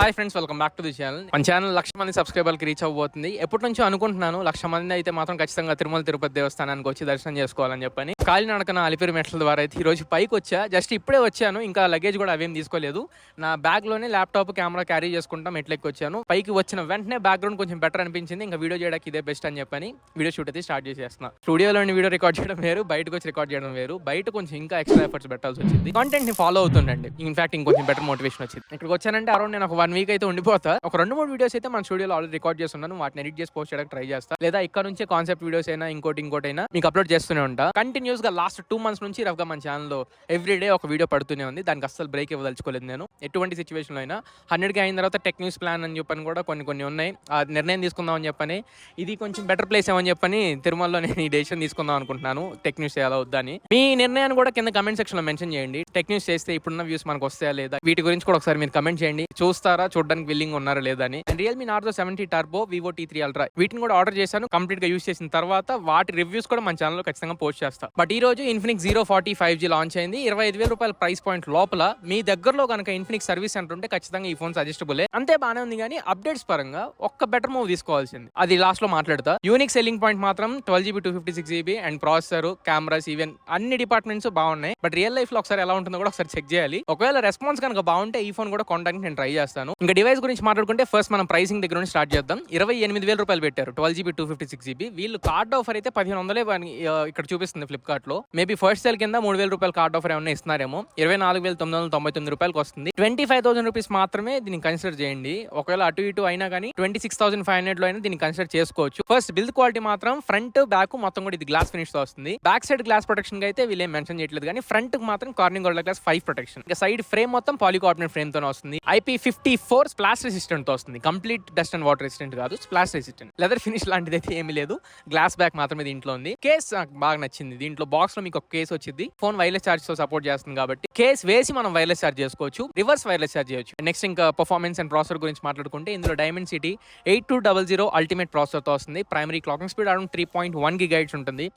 Hi friends, welcome back to the channel. మన channel 1,00,000 మంది సబ్స్క్రైబర్కి reach అవ్వబోతుంది. ఎప్పటి నుంచో అనుకుంటున్నాను 1,00,000 మంది అయితే మాత్రం ఖచ్చితంగా తిరుమల తిరుపతి దేవస్థానానికి వచ్చి దర్శనం చేసుకోవాలని చెప్పని. కాలినడకన అలిపిరి మెట్ల ద్వారా అయితే ఈ రోజు పైకి వచ్చా. జస్ట్ ఇప్పుడే వచ్చాను, ఇంకా లగేజ్ కూడా అవేం తీసుకోలేదు. నా బ్యాగ్ లోనే ల్యాప్టాప్ కెమెరా క్యారీ చేసుకుంటా మెట్లెక్కి వచ్చాను. పైకి వచ్చిన వెంటనే బ్యాక్గ్రౌండ్ కొంచెం బెటర్ అనిపించింది. ఇంకా వీడియో చేయడానికి ఇదే బెస్ట్ అని చెప్పని వీడియో షూట్ అయితే స్టార్ట్ చేసేస్తున్నా. స్టూడియోలోని వీడియో రికార్డ్ చేయడం వేరు, బయటకు వచ్చి రికార్డ్ చేయడం వేరు. బయట కొంచెం ఇంకా ఎక్స్ట్రా ఎఫర్ట్స్ పెట్టాల్సి వచ్చింది. కంటెంట్ ని ఫాలో అవుతుండండి. ఇన్ఫాక్ట్ ఇంకొంచెం బెటర్ మోటివేషన్ వచ్చింది. ఇక్కడికి వచ్చానంటే అరౌండ్ నేను ఒక 1 వీక్ అయితే ఉండిపోతా. ఒక 2-3 వీడియోస్ అయితే మన స్టూడియోలో ఆల్రెడీ రికార్డ్ చేస్తున్నాను. వాటిని ఎడిట్ చేసి పోస్ట్ చేయడానికి ట్రై చేస్తా. లేదా ఇక్కడ నుంచే కాన్సెప్ట్ వీడియోస్ అయినా ఇంకోటైనా మీకు అప్లోడ్ చేస్తూనే ఉంటా. కంటిన్యూస్ గా లాస్ట్ 2 months నుంచి రఫ్గా మన ఛానల్లో ఎవ్రీడే ఒక వీడియో పడుతూనే ఉంది. దానికి అస్సలు బ్రేక్ ఇవ్వదలుచుకోలేదు నేను. ఎటువంటి సిచ్యువేషన్ లో అయినా 100K అయిన తర్వాత టెక్ న్యూస్ ప్లాన్ అని చెప్పని కూడా కొన్ని ఉన్నాయి. ఆ నిర్ణయం తీసుకుందాం అని చెప్పని, ఇది కొంచెం బెటర్ ప్లేస్ ఏమని చెప్పని తిరుమలలో నేను ఈ డెసిషన్ తీసుకుందాం అనుకుంటున్నాను. టెక్ న్యూస్ చేయాలా వద్దని. మీ నిర్ణయాన్ని కూడా కింద కమెంట్ సెక్షన్ లో మెన్షన్ చేయండి. టెక్ న్యూస్ చేస్తే ఇప్పుడున్న వ్యూస్ మనకు వస్తాయా లేదా, వీటి గురించి కూడా ఒకసారి మీరు కమెంట్ చేయండి. చూస్తారా, చూడడానికి విల్లింగ్ ఉన్నారా లేదా అని. And Realme Narzo 70 turbo, Vivo T3 ultra వీటిని కూడా ఆర్డర్ చేశాను. కంప్లీట్ గా యూస్ చేసిన తర్వాత వాటి రివ్యూస్ కూడా మన ఛానల్లో ఖచ్చితంగా పోస్ట్ చేస్తా. బట్ ఈ రోజు ఇన్ఫినిక్స్ 040 5G లాంచ్ అయింది. 25,000 రూపాయల ప్రైస్ పాయింట్ లోపల మీ దగ్గరలో కనుక ఇన్ఫినిక్స్ సర్వీస్ సెంటర్ ఉంటే ఖచ్చితంగా ఈ ఫోన్ సజెస్టబుల్. అంతే బానే ఉంది, కానీ అప్డేట్స్ పరంగా ఒక్క బెటర్ మూవ్ తీసుకోవాల్సింది. అది లాస్ట్ లో మాట్లాడతా. యూనిక్ సెల్లింగ్ పాయింట్ మాత్రం 12GB 256GB and processor, cameras, even అన్ని డిపార్ట్మెంట్స్ బాగున్నాయి. బట్ రియల్ లైఫ్ లో ఒకసారి ఎలా ఉంటుందో కూడా ఒకసారి చెక్ చేయాలి. ఒకవేళ రెస్పాన్స్ కనుక బాగుంటే ఈ ఫోన్ కూడా కొనడానికి నేను ట్రై చేస్తాను. ఇంకా డివైస్ గురించి మాట్లాడుకుంటే ఫస్ట్ మనం ప్రైసింగ్ దగ్గర నుంచి స్టార్ట్ చేద్దాం. 28,000 రూపాయలు పెట్టారు 12GB 256GB. వీళ్ళు కార్డ్ ఆఫర్ అయితే 1,500 ఇక్కడ చూపిస్తుంది ఫ్లిప్కార్ట్ లో. మేబీ ఫస్ట్ సేల్ కింద 3,000 రూపాయల కార్డ్ ఆఫర్ ఏమన్నా ఇస్తున్నారేమో. 24,999 రూపాయలకు వస్తుంది. 25,000 రూపీస్ మాత్రమే దీన్ని కన్సిడర్ చేయండి. ఒకవేళ అటు ఇటు అయినా కానీ 26,500 లో అయినా దీన్ని కన్సిడర్ చేసుకోవచ్చు. ఫస్ట్ బిల్డ్ క్వాలిటీ మాత్రం ఫ్రంట్ బ్యాక్ మొత్తం కూడా ఇది గ్లాస్ ఫినిష్ తో వస్తుంది. బ్యాక్ సైడ్ గ్లాస్ ప్రొటెక్షన్ అయితే వీళ్ళు ఏం మెన్షన్ చేయట్లేదు, కానీ ఫ్రంట్ కి మాత్రం కార్నింగ్ గొరిల్లా గ్లాస్ 5 ప్రొటెక్షన్. ఇక సైడ్ ఫ్రేమ్ మొత్తం పాలికార్బోనేట్ ఫ్రేమ్ తో వస్తుంది. IP54 స్ప్లాష్ రెసిస్టెంట్ తో వస్తుంది. Complete dust and water resistant కాదు, స్ప్లాష్ రెసిస్టెంట్. లెదర్ ఫినిష్ లాంటిది అయితే ఏమీ లేదు. గ్లాస్ బ్యాక్ మాత్రమే దీంట్లో ఉంది. కేస్ నాకు బాగా నచ్చింది. దీంట్లో బాక్స్ లో మీకు ఒక కేసు వచ్చింది. ఫోన్ వైర్లెస్ ఛార్జ్ తో సపోర్ట్ చేస్తుంది కాబట్టి కేస్ వేసి మనం వైర్లెస్ ఛార్జ్ చేసుకోవచ్చు, రివర్స్ వైర్లెస్ ఛార్జ్ చేయొచ్చు. నెక్స్ట్ ఇంకా పర్ఫార్మెన్స్ అండ్ ప్రాసెసర్ గురించి మాట్లాడుకుంటే ఇందులో డైమెన్సిటీ 8200 అల్టిమేట్ ప్రాసెసర్ తో వస్తుంది. Primary clocking speed around 3.1 GHz ఉంటుంది.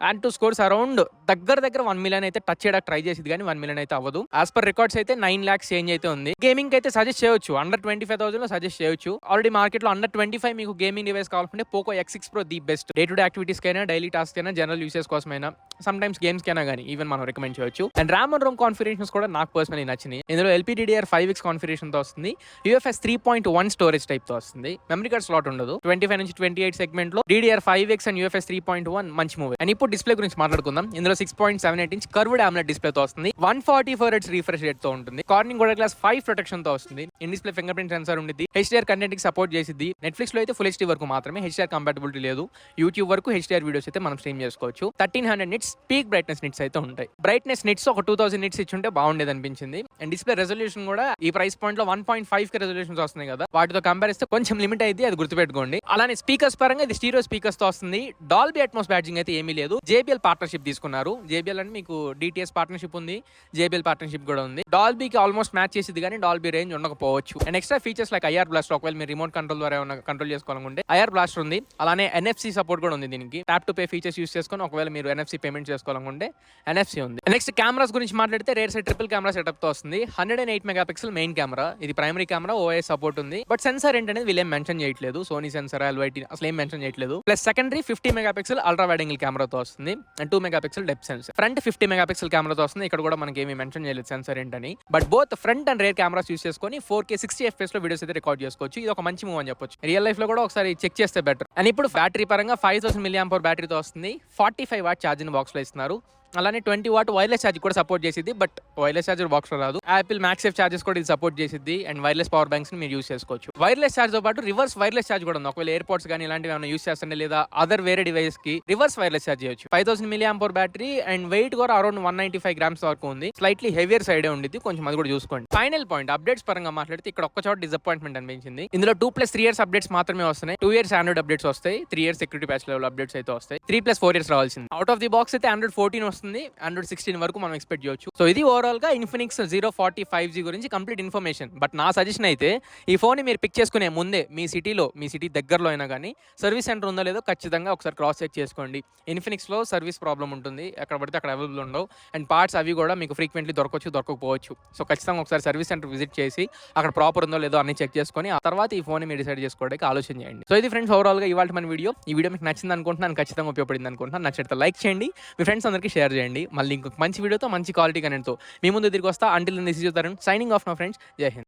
అండ్ 2 స్కోర్స్ అరౌండ్ దగ్గర 1 మిలియన్ అయితే టచ్ చేయడానికి ట్రై చేసింది, కానీ 1 మిలియన్ అయితే అవ్వదు. యాజ్ పర్ రికార్డ్స్ అయితే 9 lakhs చేంజ్ అయితే ఉంది. గేమింగ్ అయితే సజెస్ట్ చేయొచ్చు, అండర్ 25,000 లో సజెస్ట్ చేయొచ్చు. ఆల్రెడీ మార్కెట్ లో అండర్ 25 మీకు గేమింగ్ డివైస్ కావాలంటే Poco X6 Pro the best. Day to day activities కైనా, డైలీ టాస్క్ అయినా, జనరల్ యూసేజ్ కోసమైనా, సమ్ టైమ్స్ గేమ్స్ కైనా కానీ ఈవెన్ మనం రికమెండ్ చేయొచ్చు. And RAM and Rome configurations కూడా నాకు పర్సనలీ నచ్చినాయి. ఇందులో LPDDR5X కాన్ఫిగరేషన్ తో వస్తుంది. UFS 3.1 స్టోరేజ్ టైప్ తో వస్తుంది. మెమరీ కార్డ్ స్లాట్ ఉండదు. 25 నుంచి 28 సెగ్మెంట్ లో DDR5X అండ్ UFS 3.1 మంచి మూవీ. అండ్ ఇప్పుడు డిస్ప్లే గురించి మాట్లాడుకుందాం. ఇందులో 6.78 ఇంచ్ కర్వ్డ్ AMOLED డిస్ప్లే తో వస్తుంది. 144 Hz రిఫ్రెష్ రేట్ తో ఉంటుంది. కార్నింగ్ గొరిల్లా గ్లాస్ 5 ప్రొటెక్షన్ తో వస్తుంది. In display finger print censor ఉంది. HDR కంటెంట్ కి సపోర్ట్ చేసిద్ది. నెట్ఫ్లిక్స్ లో అయితే ఫుల్ HD వరకు మాత్రమే, HDR కంపాటబిలిటీ లేదు. యూట్యూబ్ వరకు HDR వీడియోస్ అయితే మనం స్ట్రీమ్ చేసుకోవచ్చు. 1300 nits పీక్ బ్రైట్నెస్ నిట్స్ అయితే ఉంటాయి. బ్రైట్నెస్ నిట్స్ ఒక 2000 nits ఇచ్చి ఉంటే బాగుండేది అనిపించింది. అండ్ డిస్ప్లే రెజల్యూషన్ కూడా ఈ ప్రైస్ పాయింట్ లో 1.5K రెజల్యూషన్స్ వస్తున్నాయి కదా, వాటితో కంపేర్ చేస్తే కొంచెం లిమిట్ అయితే అది గుర్తుపెట్టుకోండి. అలానే స్పీకర్స్ పరంగా ఇది స్టీరియో స్పీకర్స్ తో వస్తుంది. డాల్బీ అట్మాస్ బ్యాడ్జింగ్ అయితే ఏమీ లేదు. JBL పార్ట్నర్షిప్ తీసుకున్నారు. JBL అంటే మీకు DTS పార్ట్నర్షిప్ ఉంది, JBL పార్ట్నర్షిప్ కూడా ఉంది. డాల్బీకి ఆల్మోస్ట్ మ్యాచ్ చేసింది, కానీ డాల్బీ రేంజ్ ఉండకపోవచ్చు. And extra features like IR blaster, ఒకవేళ మీరు రిమోట్ కంట్రోల్ ద్వారా ఏమైనా కంట్రోల్ చేసుకోవాలనుకుంటే IR బ్లాస్టర్ ఉంది. అలానే NFC సపోర్ట్ కూడా ఉంది. దీనికి tap to pay features use చేసుకొని ఒకవేళ మీరు NFC పేమెంట్ చేసుకోవాలనుకుంటే NFC ఉంది. నెక్స్ట్ కెమెరాస్ గురించి మాట్లాడితే rare side triple camera setup తో వస్తుంది. 108 మెగాపిక్సెల్ మెయిన్ కెమెరా. ఇది ప్రైమరీ కెమెరా, OIS సపోర్ట్ ఉంది. బట్ సెన్సార్ ఏంటనేది వీళ్ళేం మెన్షన్ చేయట్లేదు. సోనీ సెన్సార్, LYT అసలు ఏం మెన్షన్ చేయట్లేదు. Plus secondary 50 megapixel ultra wide angle కెమెరాతో వస్తుంది. And 2 megapixel depth censor. Front 50 megapixel కెమెరాతో వస్తుంది. ఇక్కడ కూడా మనకి ఏమీ మెన్షన్ చేయలేదు సెన్సార్ ఏంటని. But both front and rare cameras use చేసుకొని 4K 60 FPS లో వీడియోస్ అయితే రికార్డ్ చేసుకోవచ్చు. ఇది ఒక మంచి మూవ్ అని చెప్పొచ్చు. రియల్ లైఫ్ లో కూడా ఒకసారి చెక్ చేస్తే బెటర్. అండ్ ఇప్పుడు బ్యాటరీ పరంగా 5000 mAh బ్యాటరీతో వస్తుంది. 45 వాట్ ఛార్జింగ్ బాక్స్ లో ఇస్తున్నారు. అలానే 20 వాట్ వైర్లెస్ ఛార్జ్ కూడా సపోర్ట్ చేసిద్ది. బట్ వైర్లెస్ ఛార్జర్ బాక్స్ లో రాదు. యాపిల్ మ్యాక్సేఫ్ ఛార్జెస్ కూడా ఇది సపోర్ట్ చేసిద్ది. అండ్ వైర్లెస్ పవర్ బ్యాంక్స్ ని మీరు యూస్ చేసుకోవచ్చు. వైర్లెస్ ఛార్జ్ తో పాటు రివర్స్ వైర్లెస్ ఛార్జ్ కూడా ఉంది. ఒకవేళ ఎయిర్పోర్ట్స్ కానీ ఇలాంటివి ఏమైనా యూస్ చేస్తుంటే లేదా అదర్ వేరే డివైస్ కి రివర్స్ వైర్లెస్ ఛార్జ్ చేయొచ్చు. 5000 mAh బ్యాటరీ అండ్ వెయిట్ కూడా అరౌండ్ 195 grams వరకు ఉంది. స్లైట్లీ హెవియర్ సైడే ఉండిద్ది, కొంచెం అది కూడా చూసుకోండి. ఫైనల్ పాయింట్ అప్డేట్స్ పరంగా మాట్లాడితే ఇక్కడ ఒక్క చోట డిసప్పాయింట్మెంట్ అనిపించింది. ఇందులో 2+3 years అప్డేట్స్ మాత్రమే వస్తున్నాయి. 2 years ఆండ్రాయిడ్ అప్డేట్స్ వస్తాయి. 3 years security patch level updates అయితే వస్తాయి. 3+4 years రావాల్సింది. అవుట్ ఆఫ్ ది బాక్స్ అయితే ఆండ్రాయిడ్ 14 వస్తుంది, Android 16 వరకు మనం ఎక్స్పెక్ట్ చేయొచ్చు. సో ఇది ఓవరాల్గా ఇన్ఫినిక్స్ 040 5G గురించి కంప్లీట్ ఇన్ఫర్మేషన్. బట్ నా సజెషన్ అయితే ఈ ఫోన్ని మీరు పిక్ చేసుకునే ముందే మీ సిటీ దగ్గరలో అయినా కానీ సర్వీస్ సెంటర్ ఉందో లేదో ఖచ్చితంగా ఒకసారి క్రాస్ చెక్ చేసుకోండి. ఇన్ఫినిక్స్లో సర్వీస్ ప్రాబ్లం ఉంటుంది, ఎక్కడ పడితే అక్కడ అవైలబుల్ ఉండవు, అండ్ పార్ట్స్ అవి కూడా మీకు ఫ్రీక్వెంట్లీ దొరకకపోవచ్చు. సో ఖచ్చితంగా ఒకసారి సర్వీస్ సెంటర్ విజిట్ చేసి అక్కడ ప్రాపర్ ఉందో లేదో అన్ని చెక్ చేసుకొని ఆ తర్వాత ఈ ఫోన్ మీరు డిసైడ్ చేసుకోవడానికి ఆలోచన చేయండి. సో ఇది ఫ్రెండ్స్ ఓవరాల్గా ఇవాళ మన వీడియో. ఈ వీడియో మీకు నచ్చింది అనుకుంటున్నాను, ఖచ్చితంగా ఉపయోగపడింది అనుకుంటున్నాను. నచ్చితే లైక్ చేయండి, మీ ఫ్రెండ్స్ అందరికీ షేర్ చేయండి. మళ్ళీ ఇంకొక మంచి వీడియోతో మంచి క్వాలిటీ కంటెంట్తో మీ ముందు తిరిగి వస్తా. Until this is your Tarun signing off నా ఫ్రెండ్స్. జై హింద్.